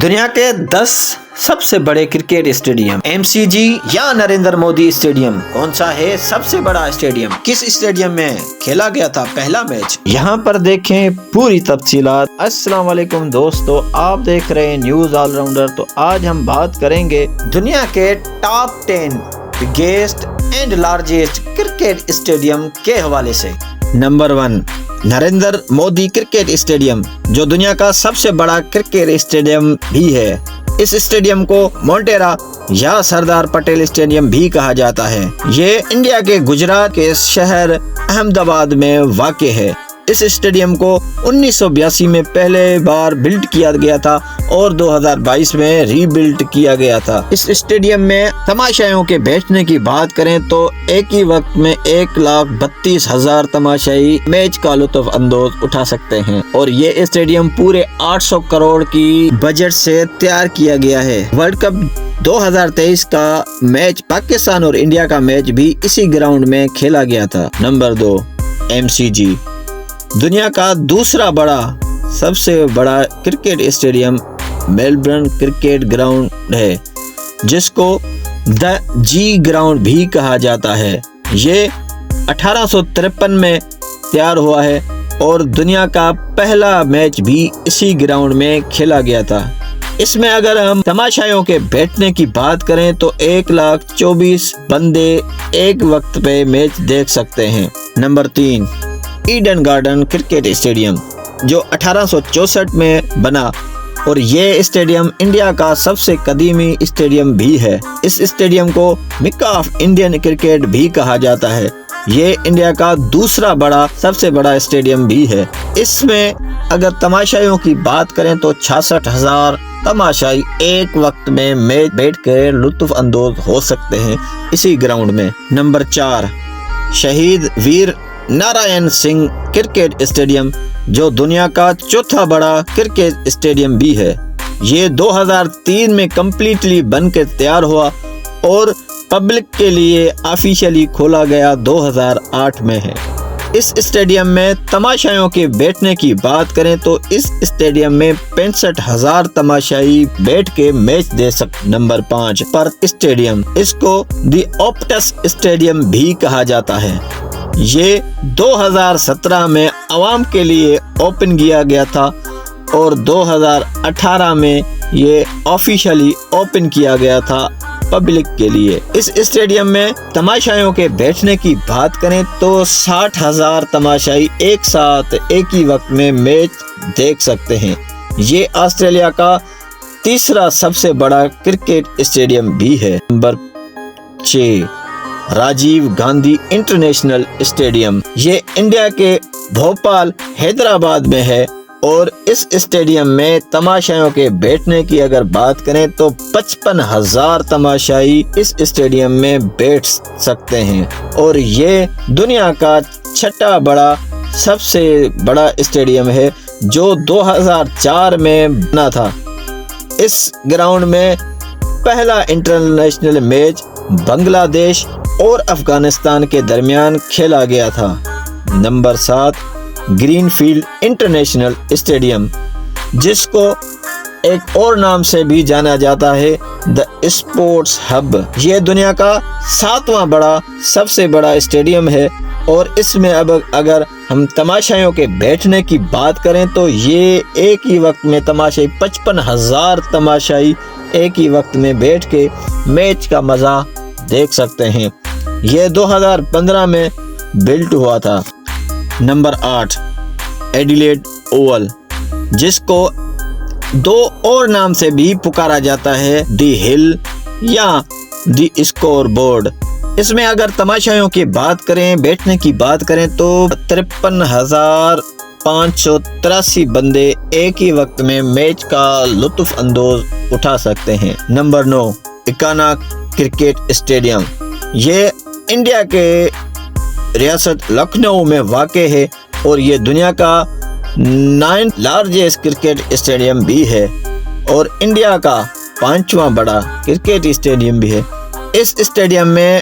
دنیا کے 10 سب سے بڑے کرکٹ اسٹیڈیم MCG یا نریندر مودی اسٹیڈیم کون سا ہے سب سے بڑا اسٹیڈیم؟ کس اسٹیڈیم میں کھیلا گیا تھا پہلا میچ؟ یہاں پر دیکھیں پوری تفصیلات۔ السلام علیکم دوستو، آپ دیکھ رہے ہیں نیوز آل راؤنڈر۔ تو آج ہم بات کریں گے دنیا کے top 10 biggest and largest cricket stadium کے حوالے سے۔ Number 1 Narendra Modi cricket stadium, جو دنیا کا سب سے بڑا کرکٹ اسٹیڈیم بھی ہے۔ اس اسٹیڈیم کو مونٹیرا یا سردار پٹیل اسٹیڈیم بھی کہا جاتا ہے۔ یہ انڈیا کے گجرات کے شہر احمد آباد میں واقع ہے۔ اس اسٹیڈیم کو 1982 میں پہلے بار بلڈ کیا گیا تھا اور 2022 میں ری بلڈ کیا گیا تھا۔ اس اسٹیڈیم میں تماشائیوں کے بیٹھنے کی بات کریں تو ایک ہی وقت میں 1,32,000 تماشائی میچ کا لطف اندوز اٹھا سکتے ہیں، اور یہ اسٹیڈیم پورے 800 کروڑ کی بجٹ سے تیار کیا گیا ہے۔ ورلڈ کپ 2023 کا میچ پاکستان اور انڈیا کا میچ بھی اسی گراؤنڈ میں کھیلا گیا تھا۔ نمبر 2 MCG، دنیا کا دوسرا سب سے بڑا cricket stadium Melbourne cricket ground ہے، جس کو دی جی گراؤنڈ بھی کہا جاتا ہے۔ یہ 1853 میں تیار ہوا ہے اور دنیا کا پہلا میچ بھی اسی گراؤنڈ میں کھیلا گیا تھا۔ اس میں اگر ہم تماشائیوں کے بیٹھنے کی بات کریں تو 1,24,000 بندے ایک وقت پہ میچ دیکھ سکتے ہیں۔ Number 3 Eden garden cricket stadium, جو 1864 میں بنا، اور یہ اسٹیڈیم انڈیا کا سب سے قدیمی اسٹیڈیم بھی ہے۔ اس اسٹیڈیم کو مکہ آف انڈین کرکٹ بھی کہا جاتا ہے۔ یہ انڈیا کا دوسرا سب سے بڑا اسٹیڈیم بھی ہے۔ اس میں اگر تماشائیوں کی بات کریں تو 66,000 تماشائی ایک وقت میں میچ بیٹھ کر لطف اندوز ہو سکتے ہیں اسی گراؤنڈ میں۔ نمبر 4 شہید ویر نارائن سنگھ کرکٹ اسٹیڈیم، جو دنیا کا چوتھا بڑا کرکٹ اسٹیڈیم بھی ہے۔ یہ 2003 میں کمپلیٹلی بن کے تیار ہوا اور پبلک کے لیے آفیشیلی کھولا گیا 2008 میں ہے۔ اس اسٹیڈیم میں تماشائیوں کے بیٹھنے کی بات کریں تو اس اسٹیڈیم میں 65,000 تماشائی بیٹھ کے میچ دے سکتے۔ نمبر 5 پرتھ اسٹیڈیم، اس کو دی اوپٹس اسٹیڈیم بھی کہا جاتا ہے۔ یہ 2017 میں عوام کے لیے اوپن کیا گیا تھا اور 2018 میں یہ آفیشیلی اوپن کیا گیا تھا پبلک کے لیے۔ اس اسٹیڈیم میں تماشائیوں کے بیٹھنے کی بات کریں تو 60,000 تماشائی ایک ساتھ ایک ہی وقت میں میچ دیکھ سکتے ہیں۔ یہ آسٹریلیا کا تیسرا سب سے بڑا کرکٹ اسٹیڈیم بھی ہے۔ Number 6 Rajiv Gandhi international stadium, یہ انڈیا کے بھوپال حیدرآباد میں ہے، اور اس اسٹیڈیم میں تماشائیوں کے بیٹھنے کی اگر بات کریں تو 55,000 تماشائی اس اسٹیڈیم میں بیٹھ سکتے ہیں، اور یہ دنیا کا چھٹا سب سے بڑا اسٹیڈیم ہے، جو 2004 میں بنا تھا۔ اس گراؤنڈ میں پہلا انٹرنیشنل میچ بنگلہ دیش اور افغانستان کے درمیان کھیلا گیا تھا۔ Number 7 green field international stadium, جس کو ایک اور نام سے بھی جانا جاتا ہے دی اسپورٹس ہب۔ یہ دنیا کا 7واں سب سے بڑا اسٹیڈیم ہے، اور اس میں اب اگر ہم تماشائیوں کے بیٹھنے کی بات کریں تو یہ ایک ہی وقت میں 55,000 تماشائی ایک ہی وقت میں بیٹھ کے میچ کا مزہ دیکھ سکتے ہیں۔ یہ 2015 میں بلڈ ہوا تھا۔ نمبر 8 ایڈیلیڈ اوول، جس کو 2 اور نام سے بھی پکارا جاتا ہے، دی ہل یا دی اسکور بورڈ۔ اس میں اگر تماشائیوں کی بات کریں، بیٹھنے کی بات کریں تو 53,583 بندے ایک ہی وقت میں میچ کا لطف اندوز اٹھا سکتے ہیں۔ نمبر 9 اکانا کرکٹ اسٹیڈیم، یہ انڈیا کے ریاست لکھنؤ میں واقع ہے، اور یہ دنیا کا 9th لارجسٹ کرکٹ اسٹیڈیم بھی ہے، اور انڈیا کا 5واں بڑا کرکٹ اسٹیڈیم بھی ہے۔ اس اسٹیڈیم میں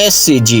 SCG